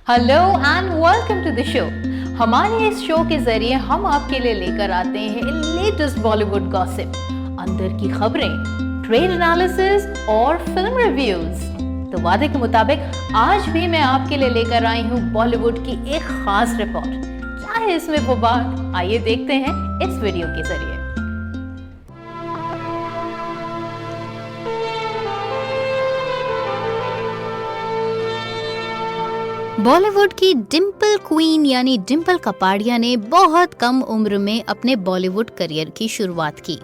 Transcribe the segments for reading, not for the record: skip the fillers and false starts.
Hello and welcome to the show. हमारे इस show के जरिए हम आपके लिए लेकर आते हैं लेटेस्ट बॉलीवुड गॉसिप, अंदर की खबरें, ट्रेड एनालिसिस और फिल्म रिव्यूज। तो वादे के मुताबिक आज भी मैं आपके लिए लेकर आई हूँ बॉलीवुड की एक खास रिपोर्ट। क्या है इसमें वो बात, आइए देखते हैं इस वीडियो के जरिए। बॉलीवुड की डिम्पल क्वीन यानी डिम्पल कपाड़िया ने बहुत कम उम्र में अपने बॉलीवुड करियर की शुरुआत की।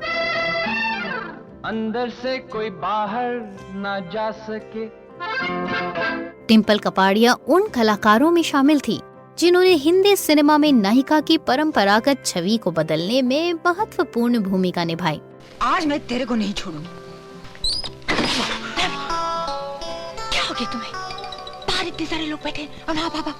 अंदर से कोई बाहर ना जा सके। डिम्पल कपाड़िया उन कलाकारों में शामिल थी जिन्होंने हिंदी सिनेमा में नायिका की परंपरागत छवि को बदलने में महत्वपूर्ण भूमिका निभाई। आज मैं तेरे को नहीं छोड़ूंगी। क्या हो गया तुम्हें? बाहर इतने सारे लोग बैठे और माँ पापा,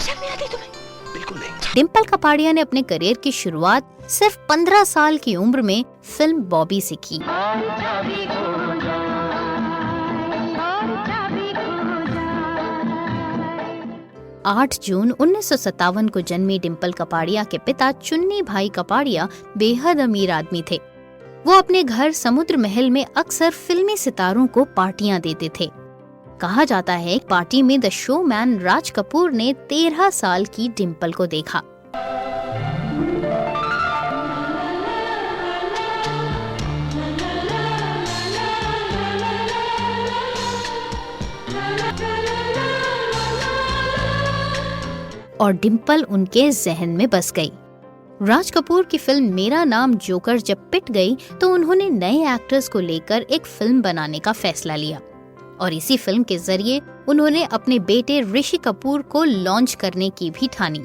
शर्म नहीं आती तुम्हें? बिल्कुल नहीं। डिम्पल कपाड़िया ने अपने करियर की शुरुआत सिर्फ 15 साल की उम्र में फिल्म बॉबी से की। 8 जून 1957 को जन्मी डिम्पल कपाड़िया के पिता चुन्नी भाई कपाड़िया बेहद अमीर आदमी थे। वो अपने घर समुद्र महल में अक्सर फिल्मी सितारों को पार्टियां देते थे। कहा जाता है पार्टी में द शोमैन राज कपूर ने 13 साल की डिम्पल को देखा। और डिम्पल उनके जहन में बस गई। राज कपूर की फिल्म मेरा नाम जोकर जब पिट गई तो उन्होंने नए एक्टर्स को लेकर एक फिल्म बनाने का फैसला लिया और इसी फिल्म के जरिए उन्होंने अपने बेटे ऋषि कपूर को लॉन्च करने की भी ठानी।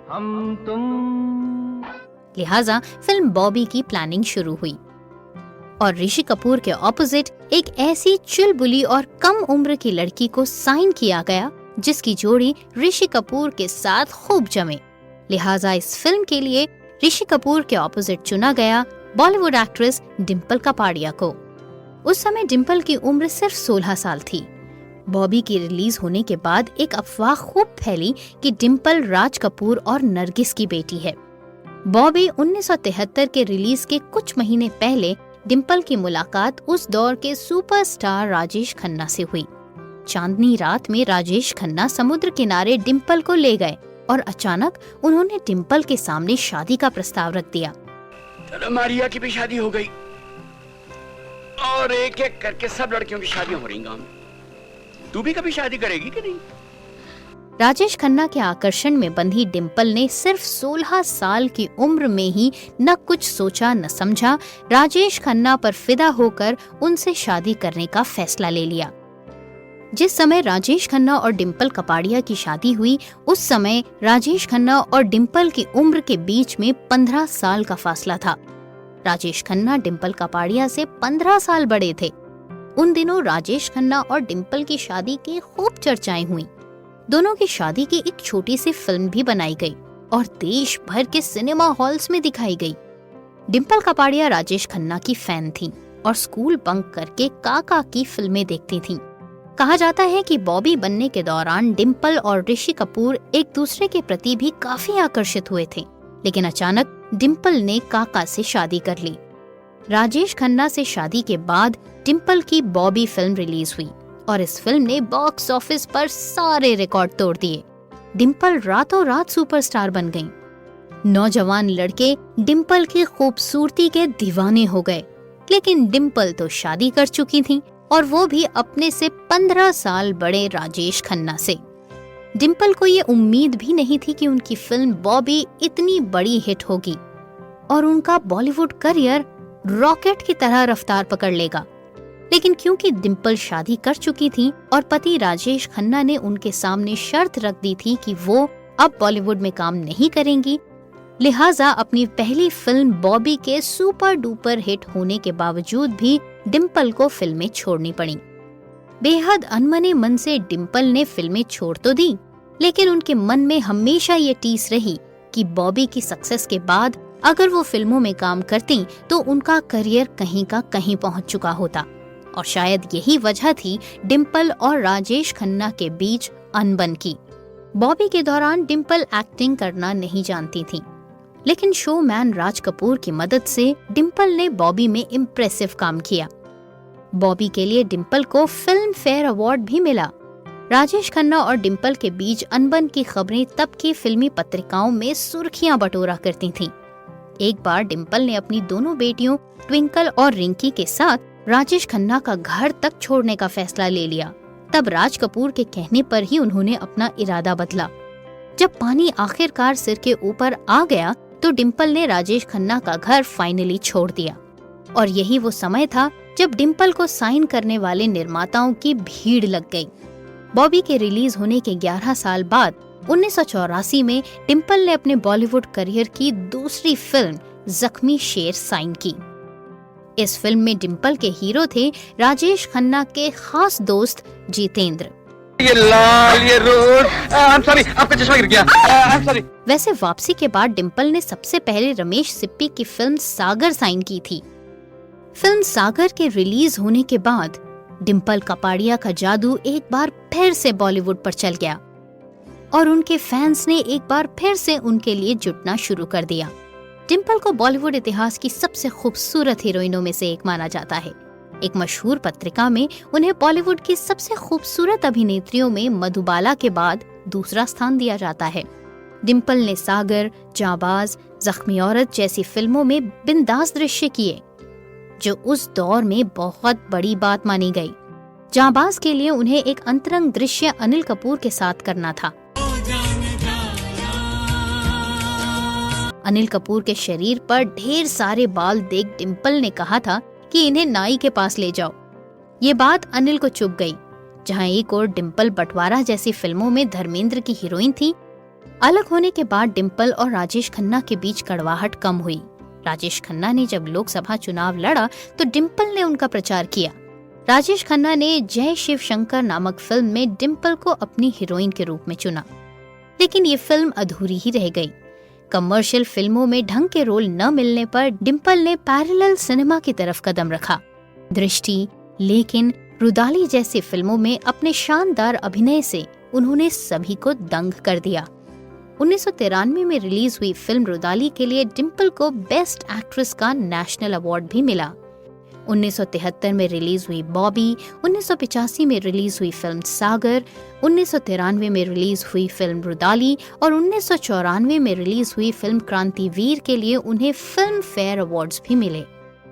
हम तुम लिहाजा फिल्म बॉबी की प्लानिंग शुरू हुई और ऋषि कपूर के ऑपोजिट एक ऐसी चुलबुली और कम उम्र की लड़की को साइन किया गया जिसकी जोड़ी ऋषि कपूर के साथ खूब जमे। लिहाजा इस फिल्म के लिए ऋषि कपूर के ऑपोजिट चुना गया बॉलीवुड एक्ट्रेस डिम्पल कपाड़िया को। उस समय डिम्पल की उम्र सिर्फ 16 साल थी। बॉबी की रिलीज होने के बाद एक अफवाह खूब फैली कि डिम्पल राज कपूर और नरगिस की बेटी है। बॉबी 1973 के रिलीज के कुछ महीने पहले डिम्पल की मुलाकात उस दौर के सुपरस्टार राजेश खन्ना से हुई। चांदनी रात में राजेश खन्ना समुद्र किनारे डिम्पल को ले गए और अचानक उन्होंने डिम्पल के सामने शादी का प्रस्ताव रख दिया। मारिया की भी शादी हो गई और एक एक करके सब लड़कियों की शादियां हो रही गांव में। तू भी कभी शादी करेगी कि नहीं? राजेश खन्ना के आकर्षण में बंधी डिम्पल ने सिर्फ 16 साल की उम्र में ही न कुछ सोचा न समझा, राजेश खन्ना पर फिदा होकर उनसे शादी करने का फैसला ले लिया। जिस समय राजेश खन्ना और डिम्पल कपाड़िया की शादी हुई उस समय राजेश खन्ना और डिम्पल की उम्र के बीच में 15 साल का फासला था। राजेश खन्ना डिम्पल कपाड़िया से 15 साल बड़े थे। उन दिनों राजेश खन्ना और डिम्पल की शादी की खूब चर्चाएं हुई। दोनों की शादी की एक छोटी सी फिल्म भी बनाई गई और देश भर के सिनेमा हॉल्स में दिखाई गई। डिम्पल कपाड़िया राजेश खन्ना की फैन थीं और स्कूल बंक करके काका की फिल्में देखती थीं। कहा जाता है कि बॉबी बनने के दौरान डिम्पल और ऋषि कपूर एक दूसरे के प्रति भी काफी आकर्षित हुए थे, लेकिन अचानक डिम्पल ने काका से शादी कर ली। राजेश खन्ना से शादी के बाद डिम्पल की बॉबी फिल्म रिलीज हुई और इस फिल्म ने बॉक्स ऑफिस पर सारे रिकॉर्ड तोड़ दिए। डिम्पल रातों रात सुपरस्टार बन गईं। नौजवान लड़के डिम्पल की खूबसूरती के दीवाने हो गए, लेकिन डिम्पल तो शादी कर चुकी थीं और वो भी अपने से 15 साल बड़े राजेश खन्ना से। डिम्पल को ये उम्मीद भी नहीं थी कि उनकी फिल्म बॉबी इतनी बड़ी हिट होगी और उनका बॉलीवुड करियर रॉकेट की तरह रफ्तार पकड़ लेगा। लेकिन क्योंकि डिम्पल शादी कर चुकी थी और पति राजेश खन्ना ने उनके सामने शर्त रख दी थी कि वो अब बॉलीवुड में काम नहीं करेंगी, लिहाजा अपनी पहली फिल्म बॉबी के सुपर डुपर हिट होने के बावजूद भी डिम्पल को फिल्में छोड़नी पड़ी। बेहद अनमने मन से डिम्पल ने फिल्में छोड़ तो दी, लेकिन उनके मन में हमेशा ये टीस रही कि बॉबी की सक्सेस के बाद अगर वो फिल्मों में काम करती तो उनका करियर कहीं का कहीं पहुंच चुका होता और शायद यही वजह थी डिम्पल और राजेश खन्ना के बीच अनबन की। बॉबी के दौरान डिम्पल एक्टिंग करना नहीं जानती थी, लेकिन शोमैन राज कपूर की मदद से डिम्पल ने बॉबी में इम्प्रेसिव काम किया। बॉबी के लिए डिम्पल को फिल्म फेयर अवार्ड भी मिला। राजेश खन्ना और डिम्पल के बीच अनबन की खबरें तब की फिल्मी पत्रिकाओं में सुर्खियां बटोरा करती थीं। एक बार डिम्पल ने अपनी दोनों बेटियों ट्विंकल और रिंकी के साथ राजेश खन्ना का घर तक छोड़ने का फैसला ले लिया। तब राज कपूर के कहने पर ही उन्होंने अपना इरादा बदला। जब पानी आखिरकार सिर के ऊपर आ गया तो डिम्पल ने राजेश खन्ना का घर फाइनली छोड़ दिया। और यही वो समय था जब डिम्पल को साइन करने वाले निर्माताओं की भीड़ लग गई। बॉबी के रिलीज होने के 11 साल बाद 1984 में डिम्पल ने अपने बॉलीवुड करियर की दूसरी फिल्म जख्मी शेर साइन की। इस फिल्म में डिम्पल के हीरो थे राजेश खन्ना के खास दोस्त जितेंद्र। ये लाल, ये रोड, सॉरी, आपका चश्मा गिर गया, सॉरी। वैसे वापसी के बाद डिम्पल ने सबसे पहले रमेश सिप्पी की फिल्म सागर साइन की थी। फिल्म सागर के रिलीज होने के बाद डिम्पल कपाड़िया का जादू एक बार फिर से बॉलीवुड पर चल गया और उनके फैंस ने एक बार फिर से उनके लिए जुटना शुरू कर दिया। डिम्पल को बॉलीवुड इतिहास की सबसे खूबसूरत हीरोइनों में से एक माना जाता है। एक मशहूर पत्रिका में उन्हें बॉलीवुड की सबसे खूबसूरत अभिनेत्रियों में मधुबाला के बाद दूसरा स्थान दिया जाता है। डिम्पल ने सागर, जाबाज, जख्मी औरत जैसी फिल्मों में बिंदास दृश्य किए, जो उस दौर में बहुत बड़ी बात मानी गई। जाबाज के लिए उन्हें एक अंतरंग दृश्य अनिल कपूर के साथ करना था। अनिल कपूर के शरीर पर ढेर सारे बाल देख डिम्पल ने कहा था कि इन्हें नाई के पास ले जाओ। ये बात अनिल को चुभ गई। जहां एक और डिम्पल बंटवारा जैसी फिल्मों में धर्मेंद्र की हीरोइन थी। अलग होने के बाद डिम्पल और राजेश खन्ना के बीच कड़वाहट कम हुई। राजेश खन्ना ने जब लोकसभा चुनाव लड़ा तो डिम्पल ने उनका प्रचार किया। राजेश खन्ना ने जय शिव शंकर नामक फिल्म में डिम्पल को अपनी हीरोइन के रूप में चुना, लेकिन ये फिल्म अधूरी ही रह गई। कमर्शियल फिल्मों में ढंग के रोल न मिलने पर डिम्पल ने पैरेलल सिनेमा की तरफ कदम रखा। दृष्टि, लेकिन, रुदाली जैसी फिल्मों में अपने शानदार अभिनय से उन्होंने सभी को दंग कर दिया। 1993 में रिलीज हुई फिल्म रुदाली के लिए डिम्पल को बेस्ट एक्ट्रेस का नेशनल अवार्ड भी मिला। 1973 में रिलीज हुई बॉबी, 1985 में रिलीज हुई फिल्म सागर, 1993 में रिलीज हुई फिल्म रुदाली और 1994 में रिलीज हुई फिल्म क्रांतिवीर के लिए उन्हें फिल्म फेयर अवार्ड्स भी मिले।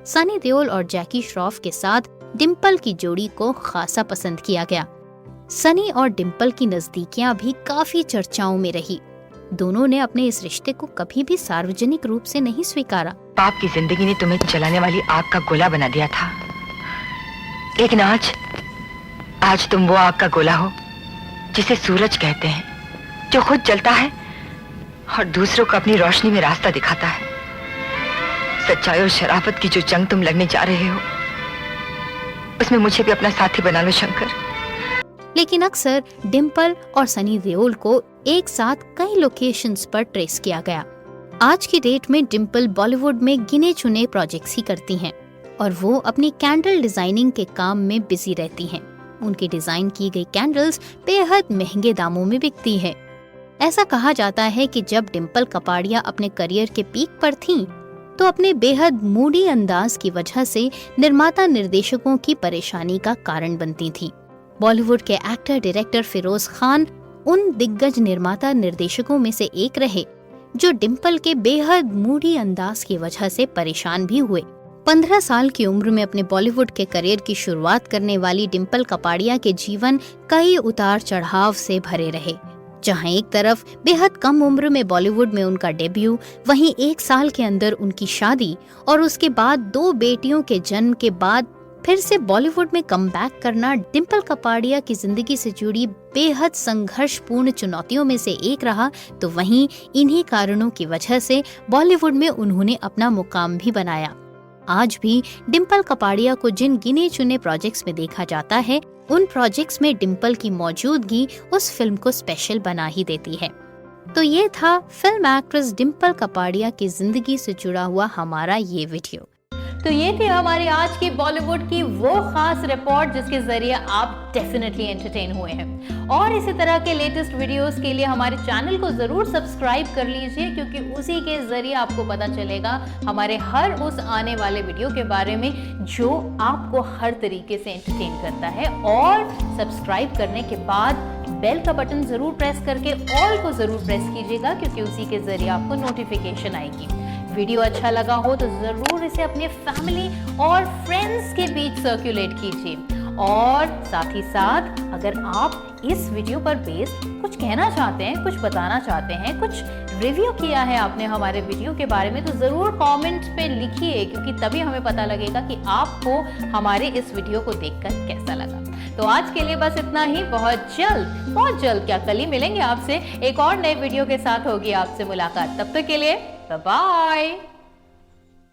सनी देओल और जैकी श्रॉफ के साथ डिम्पल की जोड़ी को खासा पसंद किया गया। सनी और डिम्पल की नजदीकियां भी काफी चर्चाओं में रही। दोनों ने अपने इस रिश्ते को कभी भी सार्वजनिक रूप से नहीं स्वीकारा। पाप की जिंदगी ने तुम्हें जलाने वाली आग का गोला बना दिया था, लेकिन आज तुम वो आग का गोला हो जिसे सूरज कहते हैं, जो खुद जलता है और दूसरों को अपनी रोशनी में रास्ता दिखाता है। सच्चाई और शराफत की जो जंग तुम लड़ने जा रहे हो, उसमें मुझे भी अपना साथी बना लो शंकर। लेकिन अक्सर डिम्पल और सनी देओल को एक साथ कई लोकेशंस पर ट्रेस किया गया। आज की डेट में डिम्पल बॉलीवुड में गिने चुने प्रोजेक्ट्स ही करती हैं और वो अपनी कैंडल डिजाइनिंग के काम में बिजी रहती हैं। उनकी डिजाइन की गई कैंडल्स बेहद महंगे दामों में बिकती है। ऐसा कहा जाता है कि जब डिम्पल कपाड़िया अपने करियर के पीक पर थीं, तो अपने बेहद मूडी अंदाज की वजह से निर्माता निर्देशकों की परेशानी का कारण बनती थी। बॉलीवुड के एक्टर डायरेक्टर फिरोज खान उन दिग्गज निर्माता निर्देशकों में से एक रहे जो डिम्पल के बेहद मूडी अंदाज की वजह से परेशान भी हुए। 15 साल की उम्र में अपने बॉलीवुड के करियर की शुरुआत करने वाली डिम्पल कपाड़िया के जीवन कई उतार चढ़ाव से भरे रहे। जहां एक तरफ बेहद कम उम्र में बॉलीवुड में उनका डेब्यू, वहीं 1 साल के अंदर उनकी शादी और उसके बाद 2 बेटियों के जन्म के बाद फिर से बॉलीवुड में कमबैक करना डिम्पल कपाड़िया की जिंदगी से जुड़ी बेहद संघर्षपूर्ण चुनौतियों में से एक रहा, तो वहीं इन्हीं कारणों की वजह से बॉलीवुड में उन्होंने अपना मुकाम भी बनाया। आज भी डिम्पल कपाड़िया को जिन गिने चुने प्रोजेक्ट्स में देखा जाता है, उन प्रोजेक्ट्स में डिम्पल की मौजूदगी उस फिल्म को स्पेशल बना ही देती है। तो ये था फिल्म एक्ट्रेस डिम्पल कपाड़िया की जिंदगी से जुड़ा हुआ हमारा ये वीडियो। तो ये थी हमारी आज की बॉलीवुड की वो खास रिपोर्ट जिसके जरिए आप डेफिनेटली एंटरटेन हुए हैं। और इसी तरह के लेटेस्ट वीडियोस के लिए हमारे चैनल को जरूर सब्सक्राइब कर लीजिए, क्योंकि उसी के जरिए आपको पता चलेगा हमारे हर उस आने वाले वीडियो के बारे में जो आपको हर तरीके से एंटरटेन करता है। और सब्सक्राइब करने के बाद बेल का बटन जरूर प्रेस करके ऑल को जरूर प्रेस कीजिएगा, क्योंकि उसी के जरिए आपको नोटिफिकेशन आएगी। वीडियो अच्छा लगा हो तो जरूर इसे अपने फैमिली और फ्रेंड्स के बीच सर्कुलेट कीजिए। और साथ ही साथ अगर आप इस वीडियो पर बेस्ड कुछ कहना चाहते हैं, कुछ बताना चाहते हैं, कुछ रिव्यू किया है आपने हमारे वीडियो के बारे में, तो जरूर कमेंट पे लिखिए, क्योंकि तभी हमें पता लगेगा कि आपको हमारे इस वीडियो को देखकर कैसा लगा। तो आज के लिए बस इतना ही। बहुत जल्द क्या कल ही मिलेंगे आपसे एक और नए वीडियो के साथ होगी आपसे मुलाकात। तब तक के लिए बाय बाय।